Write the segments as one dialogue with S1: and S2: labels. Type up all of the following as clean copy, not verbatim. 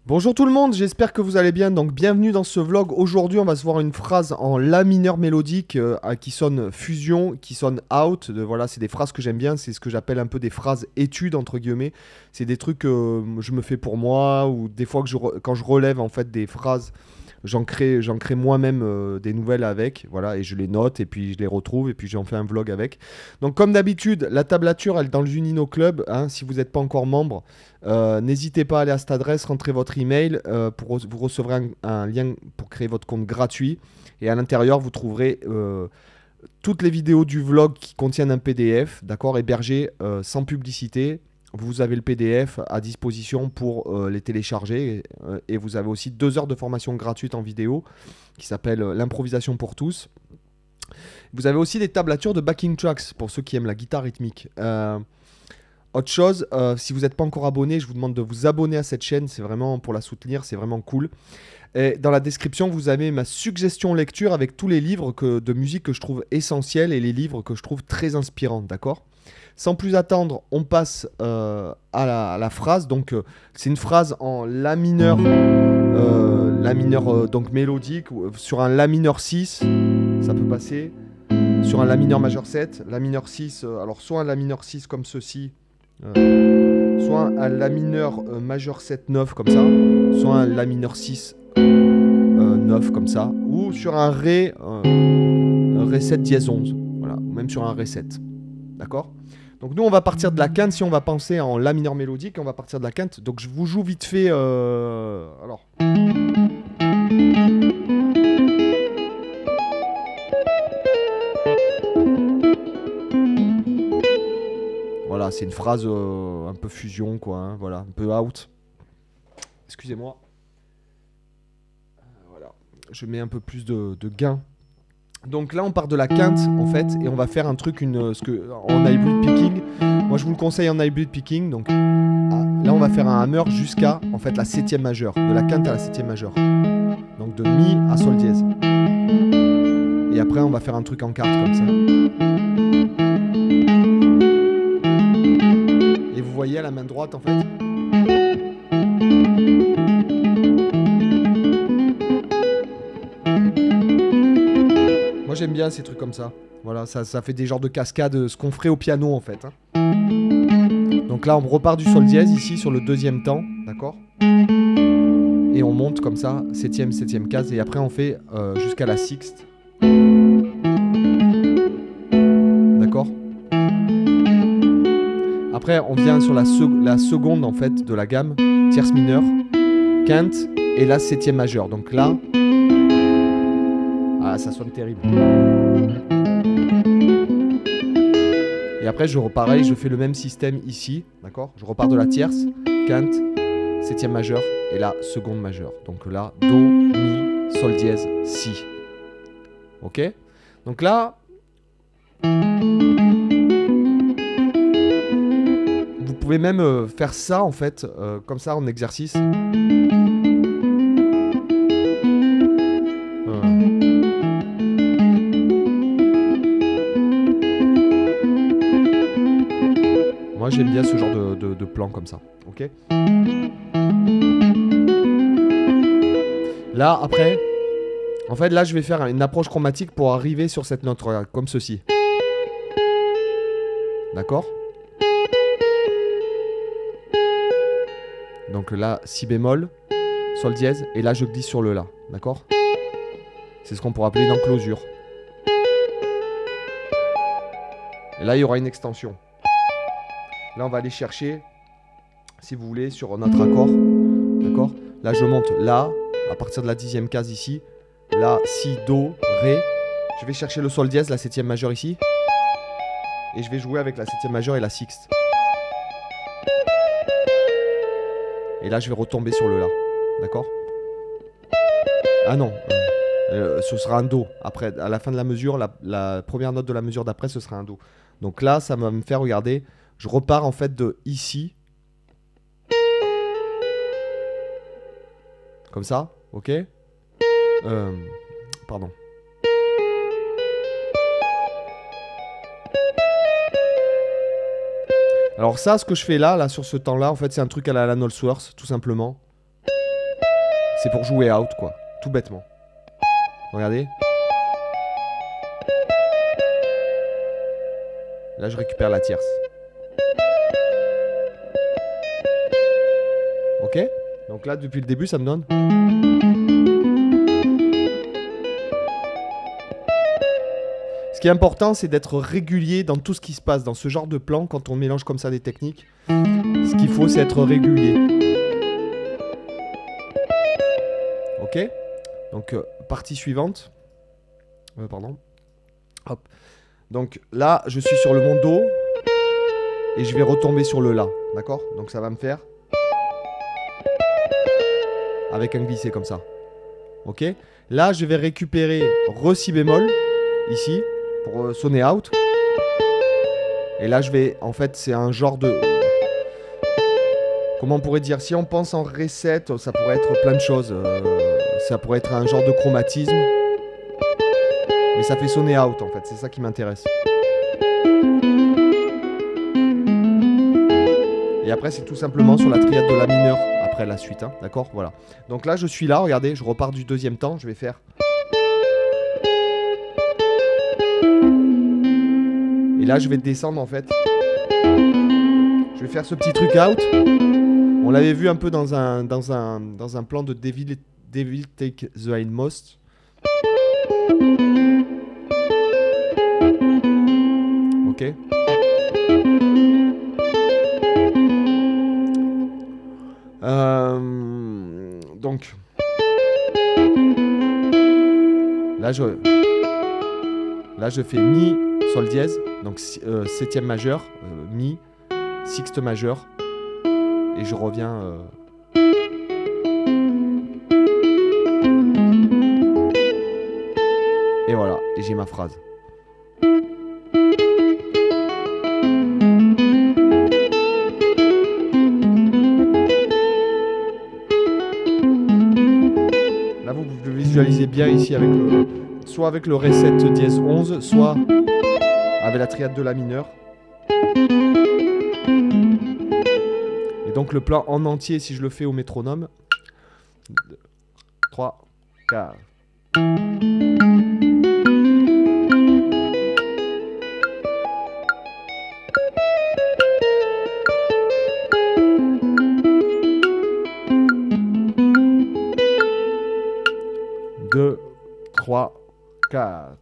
S1: Bonjour tout le monde, j'espère que vous allez bien. Donc bienvenue dans ce vlog. Aujourd'hui on va se voir une phrase en la mineur mélodique qui sonne fusion, qui sonne out. Voilà, c'est des phrases que j'aime bien, c'est ce que j'appelle un peu des phrases études entre guillemets. C'est des trucs que je me fais pour moi ou des fois que quand je relève en fait des phrases, j'en crée moi-même des nouvelles avec. Voilà, et je les note et puis je les retrouve et puis j'en fais un vlog avec. Donc comme d'habitude, la tablature elle est dans le Junino Club. Hein, si vous n'êtes pas encore membre. N'hésitez pas à aller à cette adresse, rentrez votre email, vous recevrez un lien pour créer votre compte gratuit. Et à l'intérieur, vous trouverez toutes les vidéos du vlog qui contiennent un PDF, d'accord, hébergé sans publicité. Vous avez le PDF à disposition pour les télécharger. Et vous avez aussi 2 heures de formation gratuite en vidéo qui s'appelle l'improvisation pour tous. Vous avez aussi des tablatures de backing tracks pour ceux qui aiment la guitare rythmique. Autre chose, si vous n'êtes pas encore abonné, je vous demande de vous abonner à cette chaîne, c'est vraiment pour la soutenir, c'est vraiment cool. Et dans la description, vous avez ma suggestion lecture avec tous les livres de musique que je trouve essentiels et les livres que je trouve très inspirants, d'accord ? Sans plus attendre, on passe à la phrase. Donc, c'est une phrase en la mineur, donc mélodique, sur un la mineur 6, ça peut passer. Sur un la mineur majeur 7, la mineur 6, alors soit un la mineur 6 comme ceci, soit un la mineur majeur 7 9 comme ça, soit un la mineur 6 9 comme ça, ou sur un ré 7 dièse 11, voilà, ou même sur un ré 7, d'accord. Donc nous on va partir de la quinte, si on va penser en la mineur mélodique, on va partir de la quinte. Donc je vous joue vite fait, alors. Voilà, c'est une phrase un peu fusion, quoi, hein, voilà, un peu out. Excusez-moi. Voilà, je mets un peu plus de gain. Donc là, on part de la quinte, en fait, et on va faire un truc en hybrid picking. Moi, je vous le conseille en hybrid picking. Donc là, on va faire un hammer jusqu'à, en fait, la 7e majeure. De la quinte à la 7e majeure. Donc de mi à sol dièse. Et après, on va faire un truc en quarte, comme ça. Et vous voyez à la main droite, en fait. Moi j'aime bien ces trucs comme ça. Voilà, ça fait des genres de cascades, ce qu'on ferait au piano en fait. Hein. Donc là on repart du sol dièse ici sur le 2e temps, d'accord. Et on monte comme ça, 7e, 7e case, et après on fait jusqu'à la sixte. D'accord. Après on vient sur la seconde en fait de la gamme, tierce mineure, quinte, et la 7e majeure. Donc là... Ah, ça sonne terrible. Et après, pareil, je fais le même système ici, d'accord. Je repars de la tierce, quinte, 7e majeure et la seconde majeure. Donc là, do, mi, sol dièse, si. Ok. Donc là, vous pouvez même faire ça en fait, comme ça en exercice. Moi j'aime bien ce genre de plan comme ça, ok. Là après, en fait là je vais faire une approche chromatique pour arriver sur cette note, regarde, comme ceci. D'accord. Donc là, si bémol, sol dièse, et là je glisse sur le la, d'accord. C'est ce qu'on pourrait appeler une enclosure. Et là il y aura une extension. Là, on va aller chercher, si vous voulez, sur notre accord. D'accord. Là, je monte la, à partir de la 10e case ici. La, si, do, ré. Je vais chercher le sol dièse, la 7e majeure ici. Et je vais jouer avec la 7e majeure et la sixte. Et là, je vais retomber sur le la. D'accord. Ah non. Ce sera un do. Après, à la fin de la mesure, la première note de la mesure d'après, ce sera un do. Donc là, ça va me faire, regarder... Je repars en fait de ici. Comme ça, ok. Pardon. Alors ça, ce que je fais là sur ce temps-là, en fait, c'est un truc à la Alan Allsworth, tout simplement. C'est pour jouer out, quoi. Tout bêtement. Regardez. Là, je récupère la tierce. Ok? Donc là, depuis le début, ça me donne... Ce qui est important, c'est d'être régulier dans tout ce qui se passe. Dans ce genre de plan, quand on mélange comme ça des techniques, ce qu'il faut, c'est être régulier. Ok? Donc, partie suivante. Pardon. Hop. Donc là, je suis sur le mon Do. Et je vais retomber sur le La. D'accord? Donc ça va me faire... avec un glissé comme ça. Ok? Là, je vais récupérer Re Si bémol. Ici. Pour sonner out. Et là, je vais... En fait, c'est un genre de... Comment on pourrait dire? Si on pense en reset, ça pourrait être plein de choses. Ça pourrait être un genre de chromatisme. Mais ça fait sonner out, en fait. C'est ça qui m'intéresse. Et après, c'est tout simplement sur la triade de La mineur. Après la suite, hein. D'accord? Voilà. Donc là, je suis là. Regardez, je repars du deuxième temps. Je vais faire... Et là, je vais descendre en fait. Je vais faire ce petit truc out. On l'avait vu un peu dans un plan de Devil Take the Hindmost. Ok. Donc. Là, je fais Mi, Sol dièse. Donc septième majeur, Mi, sixte majeur, et je reviens. Et voilà, et j'ai ma phrase. Là, vous le visualisez bien ici avec soit avec le Ré7 dièse 11, soit avec la triade de La mineur. Et donc le plan en entier, si je le fais au métronome. 3, 4. Deux, 3, 4.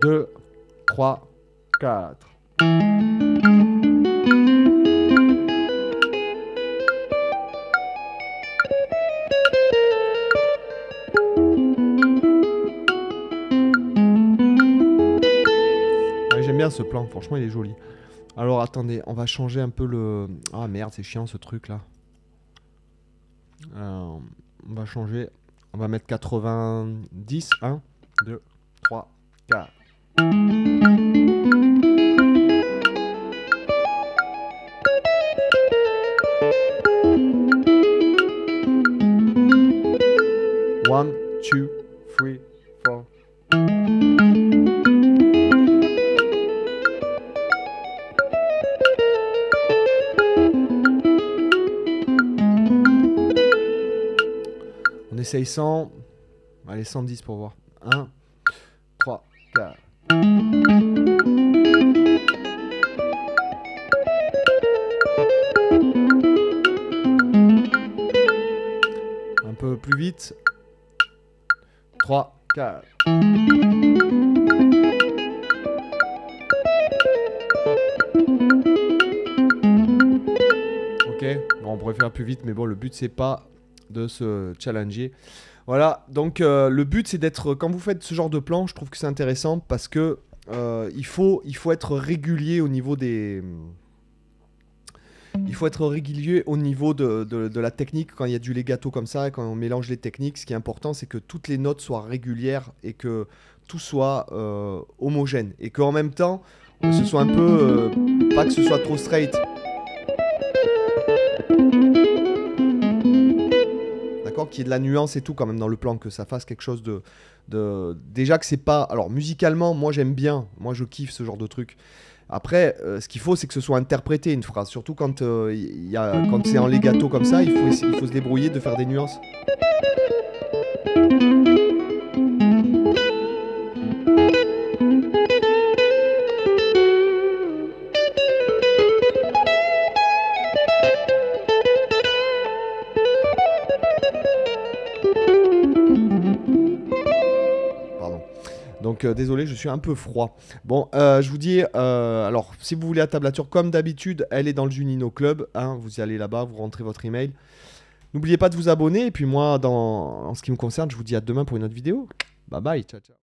S1: Deux, 3, 4. J'aime bien ce plan, franchement il est joli. Alors attendez, on va changer un peu le... Ah merde, c'est chiant ce truc là. On va changer, on va mettre 90, 1, 2, 3, 4. One, two, three, four. On essaye 100. Allez, 110 pour voir. 1, 3, 4. Un peu plus vite. 3, 4. Ok, bon, on pourrait faire plus vite, mais bon, le but c'est pas de se challenger. Voilà, donc le but c'est d'être, quand vous faites ce genre de plan, je trouve que c'est intéressant parce que il faut être régulier au niveau des... Il faut être régulier au niveau de la technique quand il y a du legato comme ça, quand on mélange les techniques. Ce qui est important, c'est que toutes les notes soient régulières et que tout soit homogène. Et qu'en même temps, ce soit un peu... pas que ce soit trop straight. D'accord? d'accord qu'il y ait de la nuance et tout quand même dans le plan, que ça fasse quelque chose déjà que c'est pas... Alors musicalement, moi j'aime bien, moi je kiffe ce genre de truc. Après, ce qu'il faut, c'est que ce soit interprété une phrase, surtout quand, quand c'est en legato comme ça, il faut se débrouiller de faire des nuances. Pardon. Donc désolé, je suis un peu froid. Bon, je vous dis, alors si vous voulez la tablature, comme d'habitude, elle est dans le Junino Club. Hein, vous y allez là-bas, vous rentrez votre email. N'oubliez pas de vous abonner. Et puis moi, en ce qui me concerne, je vous dis à demain pour une autre vidéo. Bye bye, ciao ciao.